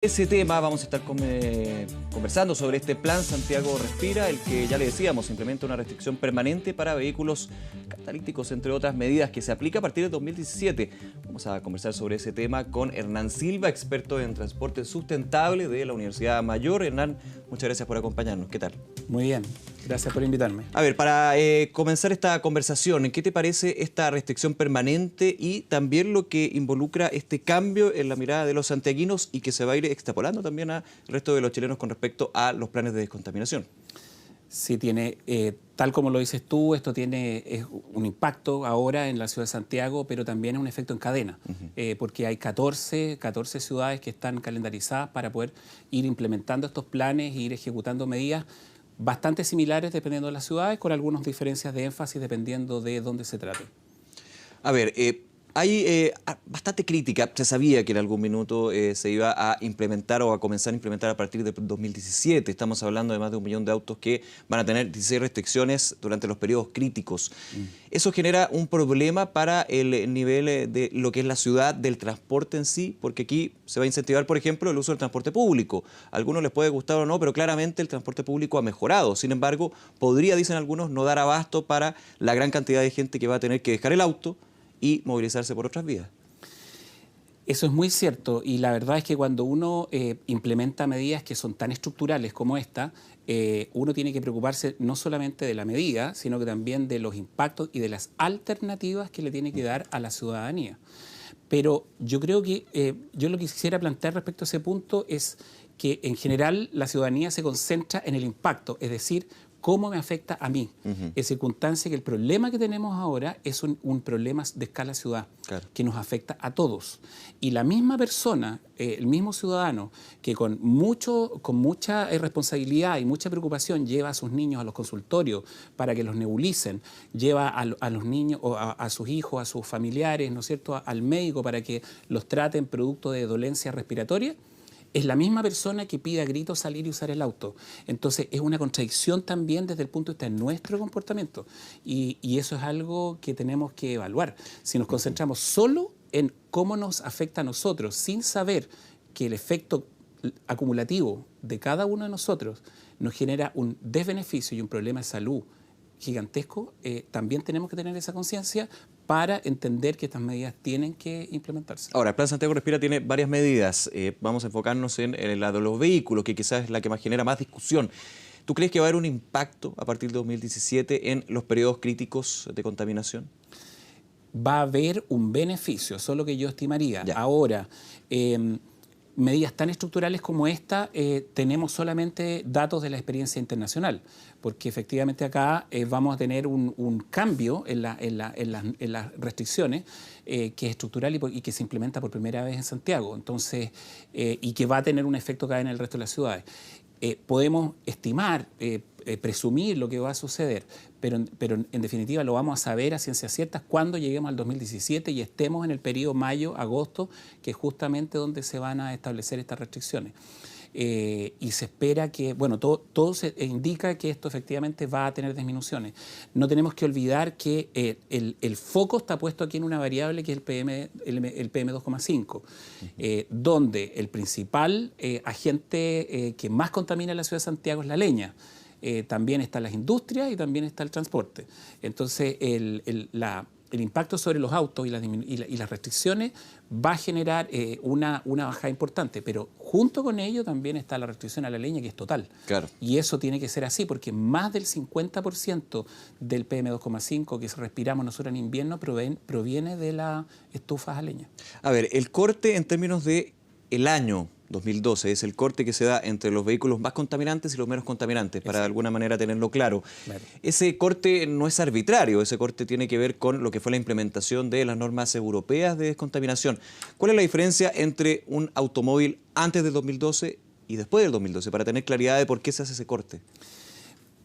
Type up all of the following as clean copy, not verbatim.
Ese tema vamos a estar conversando sobre este plan Santiago Respira, el que ya le decíamos, implementa una restricción permanente para vehículos catalíticos, entre otras medidas, que se aplica a partir de 2017. Vamos a conversar sobre ese tema con Hernán Silva, experto en transporte sustentable de la Universidad Mayor. Hernán, muchas gracias por acompañarnos. ¿Qué tal? Muy bien, gracias por invitarme. A ver, para comenzar esta conversación, ¿qué te parece esta restricción permanente y también lo que involucra este cambio en la mirada de los santiaguinos y que se va a ir extrapolando también al resto de los chilenos con respecto a los planes de descontaminación? Sí, tiene, tal como lo dices tú, esto tiene un impacto ahora en la ciudad de Santiago, pero también es un efecto en cadena, porque hay 14 ciudades que están calendarizadas para poder ir implementando estos planes e ir ejecutando medidas bastante similares dependiendo de las ciudades, con algunas diferencias de énfasis dependiendo de dónde se trate. A ver, hay bastante crítica. Se sabía que en algún minuto se iba a implementar o a comenzar a implementar a partir de 2017. Estamos hablando de más de 1 millón de autos que van a tener 16 restricciones durante los periodos críticos. Eso genera un problema para el nivel de lo que es la ciudad, del transporte en sí, porque aquí se va a incentivar, por ejemplo, el uso del transporte público. A algunos les puede gustar o no, pero claramente el transporte público ha mejorado. Sin embargo, podría, dicen algunos, no dar abasto para la gran cantidad de gente que va a tener que dejar el auto y movilizarse por otras vías. Eso es muy cierto, y la verdad es que cuando uno implementa medidas que son tan estructurales como esta, uno tiene que preocuparse no solamente de la medida, sino que también de los impactos y de las alternativas que le tiene que dar a la ciudadanía. Pero yo creo que yo lo que quisiera plantear respecto a ese punto es que en general la ciudadanía se concentra en el impacto, es decir, cómo me afecta a mí. En circunstancia que el problema que tenemos ahora es un problema de escala ciudad, claro, que nos afecta a todos. Y la misma persona, el mismo ciudadano, que con mucha responsabilidad y mucha preocupación lleva a sus niños a los consultorios para que los nebulicen, lleva a los niños, o a sus hijos, a sus familiares, ¿no es cierto?, al médico para que los traten producto de dolencias respiratorias, es la misma persona que pide a gritos salir y usar el auto. Entonces, es una contradicción también desde el punto de vista de nuestro comportamiento. Y eso es algo que tenemos que evaluar. Si nos concentramos solo en cómo nos afecta a nosotros, sin saber que el efecto acumulativo de cada uno de nosotros nos genera un desbeneficio y un problema de salud gigantesco, también tenemos que tener esa conciencia para entender que estas medidas tienen que implementarse. Ahora, el Plan Santiago Respira tiene varias medidas. Vamos a enfocarnos en la de los vehículos, que quizás es la que más genera más discusión. ¿Tú crees que va a haber un impacto a partir de 2017 en los periodos críticos de contaminación? Va a haber un beneficio, eso es lo que yo estimaría. Ya. Ahora, medidas tan estructurales como esta, tenemos solamente datos de la experiencia internacional, porque efectivamente acá vamos a tener un cambio en las restricciones que es estructural y que se implementa por primera vez en Santiago, entonces, y que va a tener un efecto acá en el resto de las ciudades. Podemos estimar, presumir lo que va a suceder, pero en definitiva lo vamos a saber a ciencia cierta cuando lleguemos al 2017 y estemos en el periodo mayo-agosto, que es justamente donde se van a establecer estas restricciones. Y se espera que, bueno, todo se indica que esto efectivamente va a tener disminuciones. No tenemos que olvidar que el foco está puesto aquí en una variable que es el PM2,5, donde el principal agente que más contamina la ciudad de Santiago es la leña. También están las industrias y también está el transporte. Entonces, el impacto sobre los autos y las restricciones va a generar una bajada importante, pero junto con ello también está la restricción a la leña, que es total. Claro. Y eso tiene que ser así, porque más del 50% del PM2,5 que respiramos nosotros en invierno proviene de las estufas a leña. A ver, el corte en términos de el año 2012 es el corte que se da entre los vehículos más contaminantes y los menos contaminantes, para de alguna manera tenerlo claro. Claro. Ese corte no es arbitrario, ese corte tiene que ver con lo que fue la implementación de las normas europeas de descontaminación. ¿Cuál es la diferencia entre un automóvil antes del 2012 y después del 2012, para tener claridad de por qué se hace ese corte?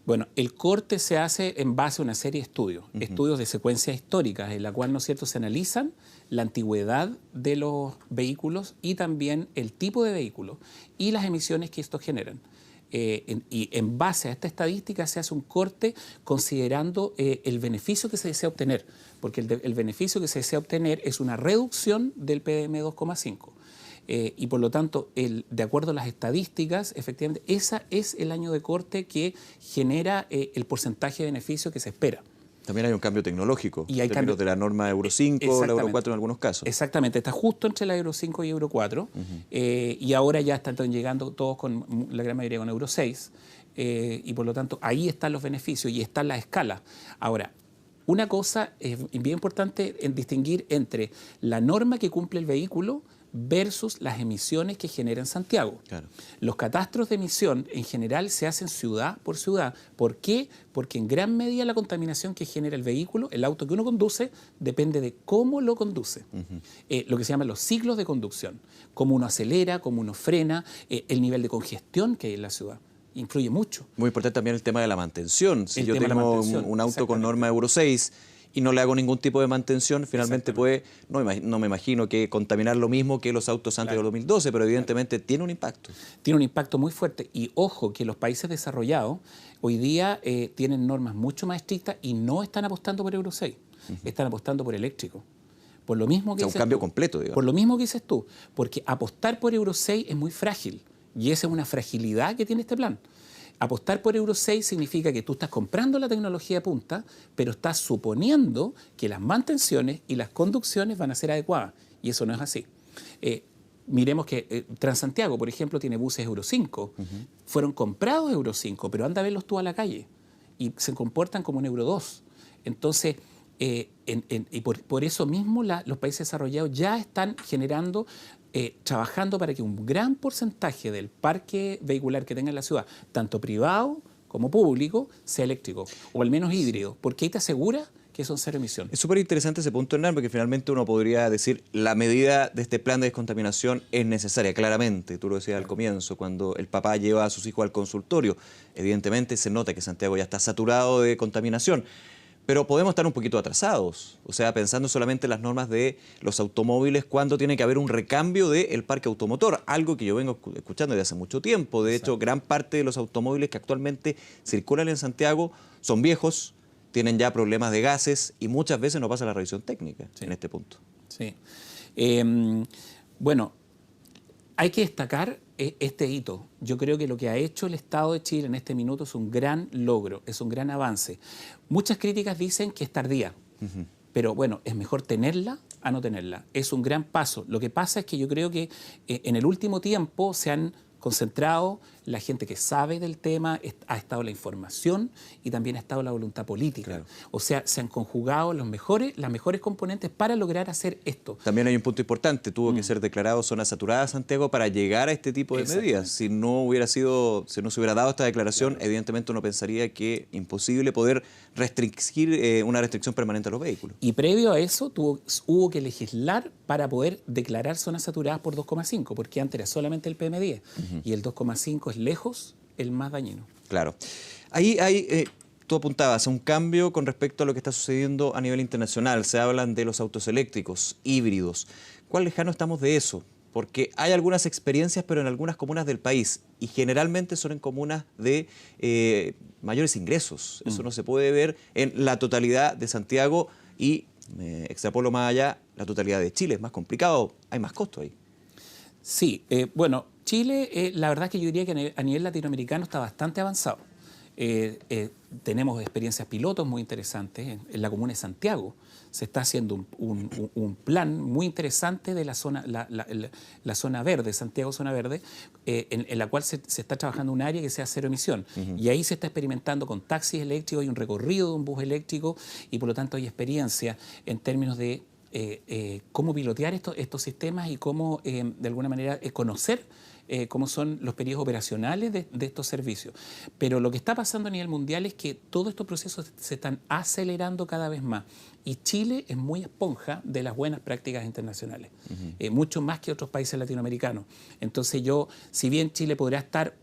Bueno, el corte se hace en base a una serie de estudios, estudios de secuencias históricas, en la cual, ¿no es cierto?, se analizan la antigüedad de los vehículos y también el tipo de vehículo y las emisiones que estos generan. Y en base a esta estadística se hace un corte considerando el beneficio que se desea obtener, porque el beneficio que se desea obtener es una reducción del PM2,5. Y por lo tanto, de acuerdo a las estadísticas, efectivamente, ese es el año de corte que genera el porcentaje de beneficio que se espera. También hay un cambio tecnológico Y hay en términos de la norma Euro 5, la Euro 4 en algunos casos. Exactamente, está justo entre la Euro 5 y Euro 4, y ahora ya están llegando todos, con la gran mayoría con Euro 6, y por lo tanto ahí están los beneficios y están las escalas. Ahora, una cosa es bien importante en distinguir entre la norma que cumple el vehículo versus las emisiones que genera en Santiago. Claro. Los catastros de emisión en general se hacen ciudad por ciudad. ¿Por qué? Porque en gran medida la contaminación que genera el vehículo, el auto que uno conduce, depende de cómo lo conduce. Lo que se llaman los ciclos de conducción. Cómo uno acelera, cómo uno frena, el nivel de congestión que hay en la ciudad. Influye mucho. Muy importante también el tema de la mantención. Si yo tema de la tengo mantención, un auto con norma Euro 6 y no le hago ningún tipo de mantención, finalmente puede, no me imagino que contaminar lo mismo que los autos antes del 2012, pero evidentemente tiene un impacto. Tiene un impacto muy fuerte. Y ojo que los países desarrollados hoy día tienen normas mucho más estrictas y no están apostando por Euro 6, están apostando por eléctrico. Por lo mismo que un cambio completo, digamos. Por lo mismo que dices tú, porque apostar por Euro 6 es muy frágil y esa es una fragilidad que tiene este plan. Apostar por Euro 6 significa que tú estás comprando la tecnología de punta, pero estás suponiendo que las mantenciones y las conducciones van a ser adecuadas. Y eso no es así. Miremos que Transantiago, por ejemplo, tiene buses Euro 5. Fueron comprados Euro 5, pero anda a verlos tú a la calle. Y se comportan como un Euro 2. Entonces, y por eso mismo los países desarrollados ya están generando, trabajando para que un gran porcentaje del parque vehicular que tenga en la ciudad, tanto privado como público, sea eléctrico, o al menos híbrido, porque ahí te asegura que son cero emisiones. Es súper interesante ese punto, Hernán, porque finalmente uno podría decir la medida de este plan de descontaminación es necesaria, claramente. Tú lo decías al comienzo, cuando el papá lleva a sus hijos al consultorio, evidentemente se nota que Santiago ya está saturado de contaminación. Pero podemos estar un poquito atrasados, o sea, pensando solamente en las normas de los automóviles, cuando tiene que haber un recambio del parque automotor, algo que yo vengo escuchando desde hace mucho tiempo. De hecho, gran parte de los automóviles que actualmente circulan en Santiago son viejos, tienen ya problemas de gases y muchas veces no pasa la revisión técnica en este punto. Sí. Bueno, hay que destacar este hito. Yo creo que lo que ha hecho el Estado de Chile en este minuto es un gran logro, es un gran avance. Muchas críticas dicen que es tardía, pero bueno, es mejor tenerla a no tenerla. Es un gran paso. Lo que pasa es que yo creo que en el último tiempo se han concentrado la gente que sabe del tema, ha estado la información y también ha estado la voluntad política. Claro. O sea, se han conjugado las mejores componentes para lograr hacer esto. También hay un punto importante, tuvo que ser declarado zona saturada Santiago para llegar a este tipo de medidas. Si no se hubiera dado esta declaración, evidentemente uno pensaría que imposible poder restringir una restricción permanente a los vehículos. Y previo a eso hubo que legislar para poder declarar zonas saturadas por 2,5, porque antes era solamente el PM10 y el 2,5 es lejos el más dañino. Claro. Ahí hay, tú apuntabas a un cambio con respecto a lo que está sucediendo a nivel internacional. Se hablan de los autos eléctricos, híbridos. ¿Cuán lejano estamos de eso? Porque hay algunas experiencias, pero en algunas comunas del país, y generalmente son en comunas de mayores ingresos. Eso no se puede ver en la totalidad de Santiago y, me extrapolo más allá, la totalidad de Chile. Es más complicado, hay más costo ahí. Sí, bueno, Chile, la verdad es que yo diría que a nivel latinoamericano está bastante avanzado. Tenemos experiencias pilotos muy interesantes. En la comuna de Santiago se está haciendo un plan muy interesante de la zona verde, Santiago Zona Verde, en la cual se está trabajando un área que sea cero emisión. Y ahí se está experimentando con taxis eléctricos, hay un recorrido de un bus eléctrico y por lo tanto hay experiencia en términos de cómo pilotear estos sistemas y cómo, de alguna manera, conocer cómo son los periodos operacionales de estos servicios. Pero lo que está pasando a nivel mundial es que todos estos procesos se están acelerando cada vez más. Y Chile es muy esponja de las buenas prácticas internacionales, mucho más que otros países latinoamericanos. Entonces si bien Chile podrá estar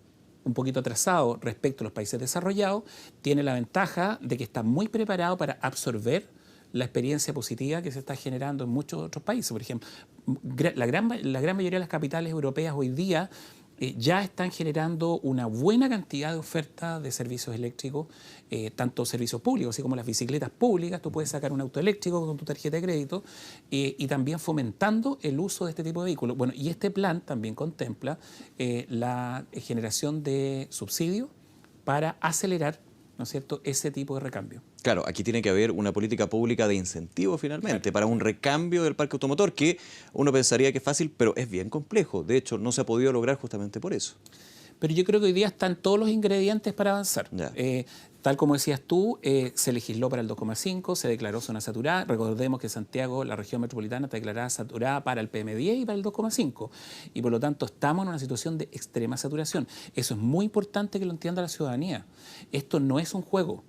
un poquito atrasado respecto a los países desarrollados, tiene la ventaja de que está muy preparado para absorber la experiencia positiva que se está generando en muchos otros países. Por ejemplo, la gran mayoría de las capitales europeas hoy día ya están generando una buena cantidad de ofertas de servicios eléctricos, tanto servicios públicos, así como las bicicletas públicas. Tú puedes sacar un auto eléctrico con tu tarjeta de crédito, y también fomentando el uso de este tipo de vehículos. Bueno, y este plan también contempla la generación de subsidios para acelerar, ¿no es cierto?, ese tipo de recambio. Claro, aquí tiene que haber una política pública de incentivo finalmente para un recambio del parque automotor que uno pensaría que es fácil, pero es bien complejo. De hecho, no se ha podido lograr justamente por eso. Pero yo creo que hoy día están todos los ingredientes para avanzar. Tal como decías tú, se legisló para el 2,5, se declaró zona saturada. Recordemos que Santiago, la región metropolitana, está declarada saturada para el PM10 y para el 2,5. Y por lo tanto estamos en una situación de extrema saturación. Eso es muy importante que lo entienda la ciudadanía. Esto no es un juego.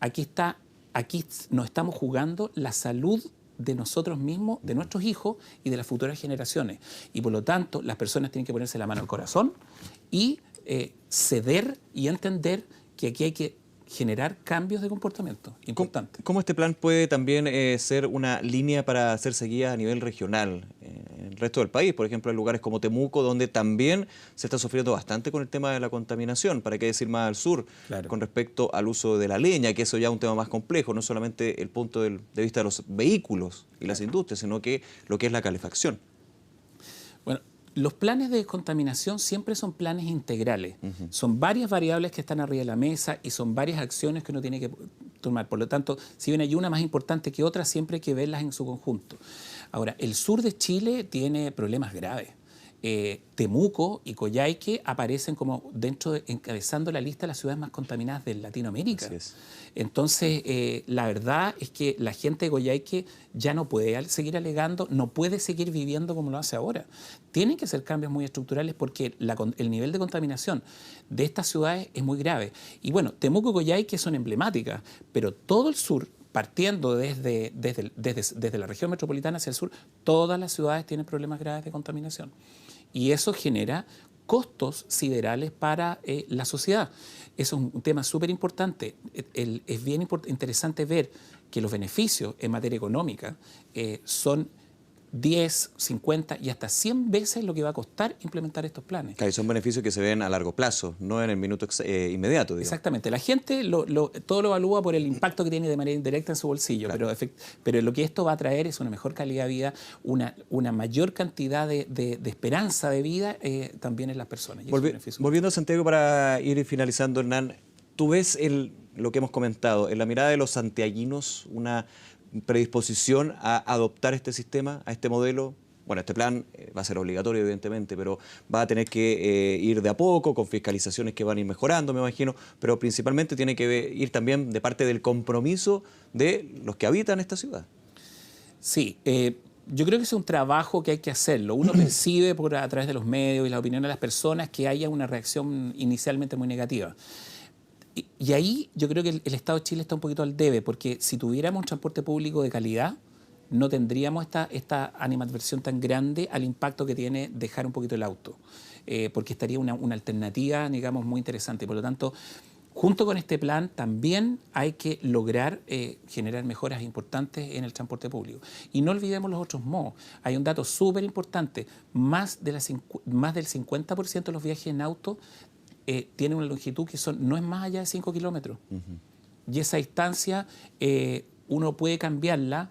Aquí nos estamos jugando la salud de nosotros mismos, de nuestros hijos y de las futuras generaciones. Y por lo tanto, las personas tienen que ponerse la mano al corazón y ceder y entender que aquí hay que generar cambios de comportamiento importantes. ¿Cómo este plan puede también ser una línea para ser seguida a nivel regional en el resto del país? Por ejemplo, en lugares como Temuco, donde también se está sufriendo bastante con el tema de la contaminación, para qué decir más al sur, Claro, con respecto al uso de la leña, que eso ya es un tema más complejo, no solamente el punto de vista de los vehículos y las industrias, sino que lo que es la calefacción. Bueno, los planes de descontaminación siempre son planes integrales. Son varias variables que están arriba de la mesa y son varias acciones que uno tiene que tomar. Por lo tanto, si bien hay una más importante que otra, siempre hay que verlas en su conjunto. Ahora, el sur de Chile tiene problemas graves. Temuco y Coyhaique aparecen como encabezando la lista de las ciudades más contaminadas de Latinoamérica. Así es. Entonces, la verdad es que la gente de Coyhaique ya no puede seguir alegando, no puede seguir viviendo como lo hace ahora. Tienen que ser cambios muy estructurales porque el nivel de contaminación de estas ciudades es muy grave. Y bueno, Temuco y Coyhaique son emblemáticas, pero todo el sur, partiendo desde la región metropolitana hacia el sur, todas las ciudades tienen problemas graves de contaminación. Y eso genera costos siderales para la sociedad. Eso es un tema súper importante. Es bien interesante ver que los beneficios en materia económica son 10, 50 y hasta 100 veces lo que va a costar implementar estos planes. Claro, y son beneficios que se ven a largo plazo, no en el minuto inmediato, digamos. Exactamente. La gente todo lo evalúa por el impacto que tiene de manera indirecta en su bolsillo, claro. pero lo que esto va a traer es una mejor calidad de vida, una mayor cantidad de esperanza de vida también en las personas. Volviendo a Santiago para ir finalizando, Hernán, ¿tú ves lo que hemos comentado, en la mirada de los santiaguinos, una predisposición a adoptar este sistema, a este modelo? Bueno, este plan va a ser obligatorio, evidentemente, pero va a tener que ir de a poco, con fiscalizaciones que van a ir mejorando, me imagino, pero principalmente tiene que ir también de parte del compromiso de los que habitan esta ciudad. Sí, yo creo que es un trabajo que hay que hacerlo. Uno percibe a través de los medios y la opinión de las personas que haya una reacción inicialmente muy negativa. Y ahí yo creo que el Estado de Chile está un poquito al debe, porque si tuviéramos un transporte público de calidad, no tendríamos esta animadversión tan grande al impacto que tiene dejar un poquito el auto, porque estaría una alternativa, digamos, muy interesante. Por lo tanto, junto con este plan también hay que lograr generar mejoras importantes en el transporte público. Y no olvidemos los otros modos. Hay un dato súper importante, más del 50% de los viajes en auto tiene una longitud que no es más allá de 5 kilómetros. Y esa distancia uno puede cambiarla,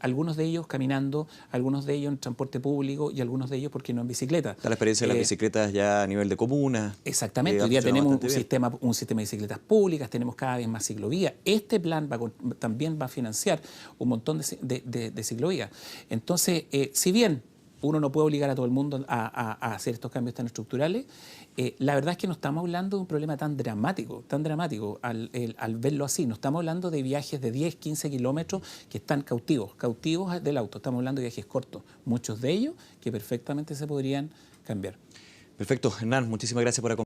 algunos de ellos caminando, algunos de ellos en transporte público y algunos de ellos, ¿por qué no en bicicleta? Está la experiencia de las bicicletas ya a nivel de comuna. Exactamente, hoy día tenemos un sistema de bicicletas públicas, tenemos cada vez más ciclovías. Este plan también va a financiar un montón de ciclovías. Entonces, si bien uno no puede obligar a todo el mundo a hacer estos cambios tan estructurales, la verdad es que no estamos hablando de un problema tan dramático al verlo así. No estamos hablando de viajes de 10, 15 kilómetros que están cautivos del auto. Estamos hablando de viajes cortos, muchos de ellos que perfectamente se podrían cambiar. Perfecto, Hernán, muchísimas gracias por acompañarnos.